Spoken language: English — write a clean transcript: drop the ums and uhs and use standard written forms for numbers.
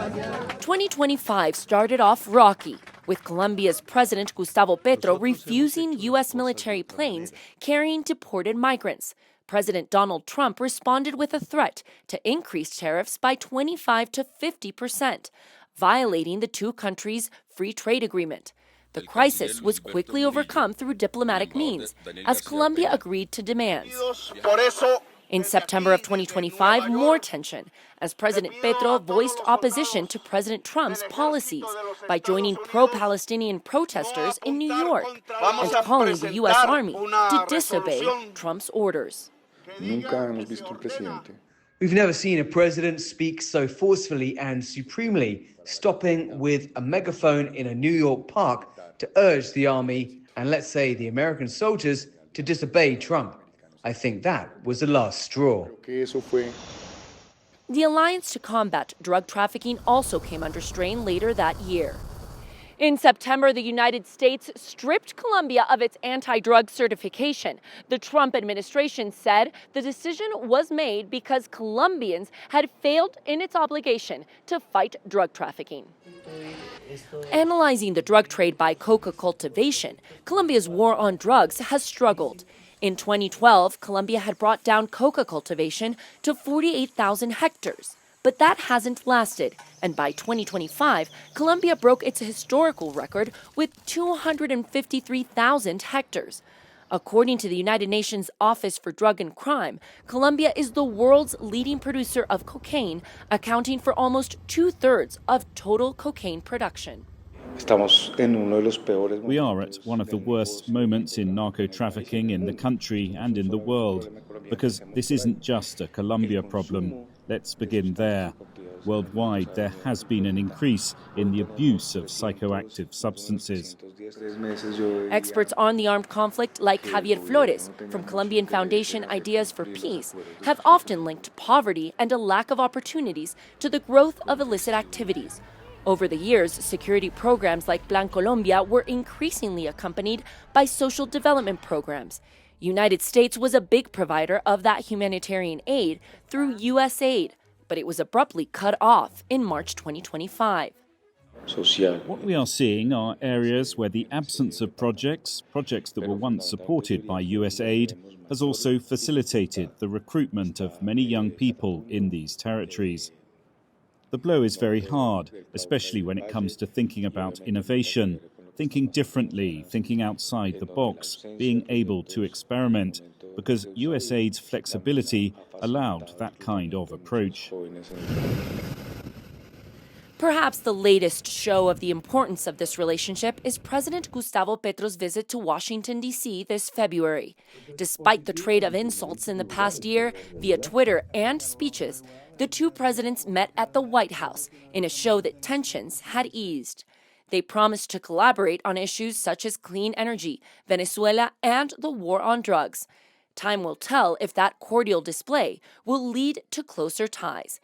2025 started off rocky, with Colombia's President Gustavo Petro refusing U.S. military planes carrying deported migrants. President Donald Trump responded with a threat to increase tariffs by 25 to 50%, violating the two countries' free trade agreement. The crisis was quickly overcome through diplomatic means, as Colombia agreed to demands. In September of 2025, more tension, as President Petro voiced opposition to President Trump's policies by joining pro-Palestinian protesters in New York and calling the U.S. Army to disobey Trump's orders. We've never seen a president speak so forcefully and supremely, stopping with a megaphone in a New York park to urge the army and, let's say, the American soldiers to disobey Trump. I think that was the last straw. The alliance to combat drug trafficking also came under strain later that year. In September, the United States stripped Colombia of its anti-drug certification. The Trump administration said the decision was made because Colombians had failed in its obligation to fight drug trafficking. Analyzing the drug trade by coca cultivation, Colombia's war on drugs has struggled. In 2012, Colombia had brought down coca cultivation to 48,000 hectares. But that hasn't lasted, and by 2025, Colombia broke its historical record with 253,000 hectares. According to the United Nations Office for Drug and Crime, Colombia is the world's leading producer of cocaine, accounting for almost two-thirds of total cocaine production. We are at one of the worst moments in narco-trafficking in the country and in the world, because this isn't just a Colombia problem. Let's begin there. Worldwide, there has been an increase in the abuse of psychoactive substances. Experts on the armed conflict, like Javier Flores from Colombian Foundation Ideas for Peace, have often linked poverty and a lack of opportunities to the growth of illicit activities. Over the years, security programs like Plan Colombia were increasingly accompanied by social development programs. United States was a big provider of that humanitarian aid through U.S. aid, but it was abruptly cut off in March 2025. What we are seeing are areas where the absence of projects that were once supported by U.S. aid, has also facilitated the recruitment of many young people in these territories. The blow is very hard, especially when it comes to thinking about innovation, thinking differently, thinking outside the box, being able to experiment, because U.S. aid's flexibility allowed that kind of approach. Perhaps the latest show of the importance of this relationship is President Gustavo Petro's visit to Washington, D.C. this February. Despite the trade of insults in the past year, via Twitter and speeches, the two presidents met at the White House in a show that tensions had eased. They promised to collaborate on issues such as clean energy, Venezuela, and the war on drugs. Time will tell if that cordial display will lead to closer ties.